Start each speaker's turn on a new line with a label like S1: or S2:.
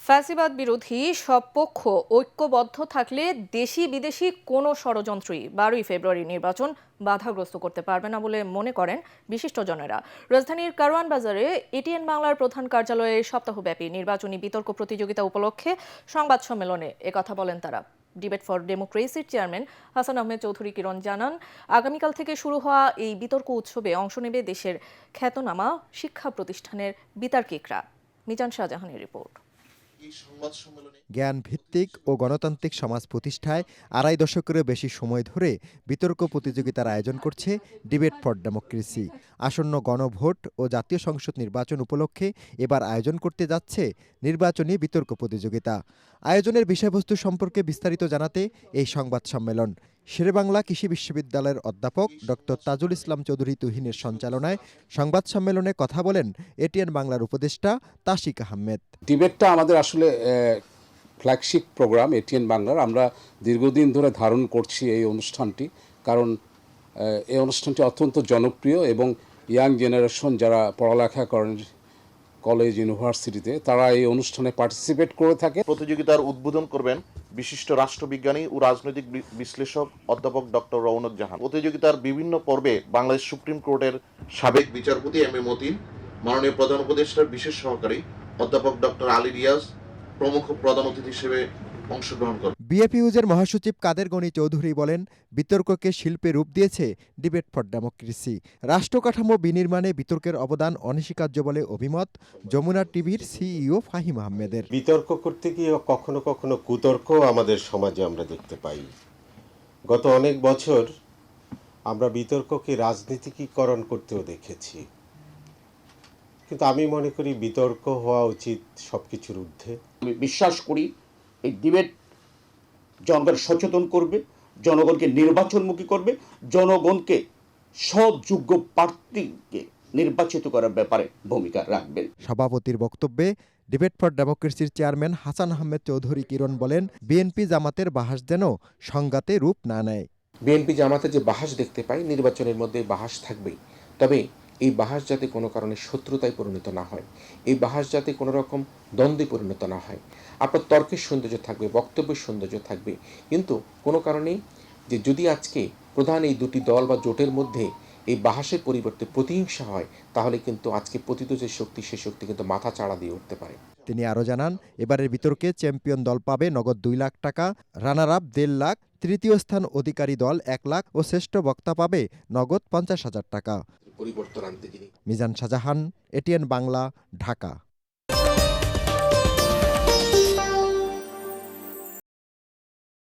S1: ফ্যাসিবাদ বিরোধী সব পক্ষ ঐক্যবদ্ধ থাকলে দেশি বিদেশি কোনো ষড়যন্ত্রই 12ই ফেব্রুয়ারি নির্বাচন বাধাগ্রস্ত করতে পারবে না বলে মনে করেন বিশিষ্টজনেরা। রাজধানীর কারওয়ান বাজারে এটিএন বাংলার প্রধান কার্যালয়ে সপ্তাহব্যাপী নির্বাচনী বিতর্ক প্রতিযোগিতা উপলক্ষে সংবাদ সম্মেলনে একথা বলেন তারা। ডিবেট ফর ডেমোক্রেসির চেয়ারম্যান হাসান আহমেদ চৌধুরী কিরণ জানান, আগামীকাল থেকে শুরু হওয়া এই বিতর্ক উৎসবে অংশ নেবে দেশের খ্যাতনামা শিক্ষা প্রতিষ্ঠানের বিতার্কিকরা। মিজান শাহজাহানের রিপোর্ট।
S2: জ্ঞান ভিত্তিক ও গণতান্ত্রিক সমাজ প্রতিষ্ঠায় 2.5 দশকেরও বেশি সময় ধরে বিতর্ক প্রতিযোগিতার আয়োজন করছে ডিবেট ফর ডেমোক্রেসি। আসন্ন গণভোট ও জাতীয় সংসদ নির্বাচন উপলক্ষে এবার আয়োজন করতে যাচ্ছে নির্বাচনী বিতর্ক প্রতিযোগিতা। আয়োজনের বিষয়বস্তু সম্পর্কে বিস্তারিত জানাতে এই সংবাদ সম্মেলন। শেরেবাংলা কৃষি বিশ্ববিদ্যালয়ের অধ্যাপক ডক্টর তাজুল ইসলাম চৌধুরী তুহিনের সঞ্চালনায় সংবাদ সম্মেলনে কথা বলেন এটিএন বাংলার উপদেষ্টা তাশিক আহমেদ।
S3: ডিবেটটা আমাদের আসলে ফ্ল্যাগশিপ প্রোগ্রাম এটিএন বাংলার। আমরা দীর্ঘদিন ধরে ধারণ করছি এই অনুষ্ঠানটি, কারণ এই অনুষ্ঠানটি অত্যন্ত জনপ্রিয় এবং ইয়াং জেনারেশন যারা পড়ালেখা করেন কলেজ ইউনিভার্সিটিতে, তারা এই অনুষ্ঠানে পার্টিসিপেট করে থাকে।
S4: প্রতিযোগিতার উদ্বোধন করবেন বিশিষ্ট রাষ্ট্রবিজ্ঞানী ও রাজনৈতিক বিশ্লেষক অধ্যাপক ডক্টর রৌনক জাহান। প্রতিযোগিতার বিভিন্ন পর্বে বাংলাদেশ সুপ্রিম কোর্টের সাবেক বিচারপতি এম এ মতিন, মাননীয় প্রধান উপদেষ্টার বিশেষ সহকারী অধ্যাপক ডক্টর আলী রিয়াজ প্রমুখ প্রধান অতিথি হিসেবে অংশগ্রহণ করেন।
S2: বিএফইউজের মহাসচিব কাদের গনি চৌধুরী বলেন, বিতর্ককে শিল্পে রূপ দিয়েছে ডিবেট ফর ডেমোক্রেসি। রাষ্ট্রকাঠামো বিনির্মাণে বিতর্কের অবদান অনস্বীকার্য বলে অভিমত যমুনা টিভির সিইও ফাহিম আহমেদের।
S5: বিতর্ক করতে গিয়ে কখনো কখনো কুতর্ক আমাদের সমাজে আমরা দেখতে পাই। গত অনেক বছর আমরা বিতর্ককে রাজনীতিকীকরণ করতেও দেখেছি, কিন্তু আমি মনে করি বিতর্ক হওয়া উচিত সবকিছুর ঊর্ধ্বে।
S6: আমি বিশ্বাস করি এই ডিবেট জনগণ সচেতন করবে, জনগণকে নির্বাচনমুখী করবে, জনগণকে সৎযোগ্য প্রার্থীকে নির্বাচিত করার ব্যাপারে ভূমিকা রাখবেন।
S2: সভাপতির বক্তব্যে ডিবেট ফর ডেমোক্রেসির চেয়ারম্যান হাসান আহমেদ চৌধুরী কিরণ বলেন, বিএনপি জামাতের বাহাস যেন সংঘাতে রূপ না নেয়।
S7: বিএনপি জামাতে যে বাহাস দেখতে পাই, নির্বাচনের মধ্যে বাহাস থাকবেই, তবে এই বাহাস যাতে কোনো কারণে শত্রুতায় পরিণত না হয়, এই বাহাস যাতে কোনো রকম দ্বন্দ্বে পরিণত না হয়। আপনার তর্কের সৌন্দর্য থাকবে, বক্তব্যের সৌন্দর্য থাকবে, কিন্তু কোনো কারণেই যে যদি আজকে প্রধান এই দুটি দল বা জোটের মধ্যে এই বাহাসের পরিবর্তে প্রতিহিংসা হয়, তাহলে কিন্তু আজকে পতিত যে শক্তি, সেই শক্তি কিন্তু মাথা চাড়া দিয়ে উঠতে পারে।
S2: তিনি আরও জানান, এবারের বিতর্কে চ্যাম্পিয়ন দল পাবে নগদ 2 লাখ টাকা, রানার আপ 1.5 লাখ, তৃতীয় স্থান অধিকারী দল 1 লাখ ও শ্রেষ্ঠ বক্তা পাবে নগদ 50,000 টাকা।
S7: পরিবর্তন আনতে যিনি।
S2: মিজান শাহজাহান, এটিএন বাংলা, ঢাকা।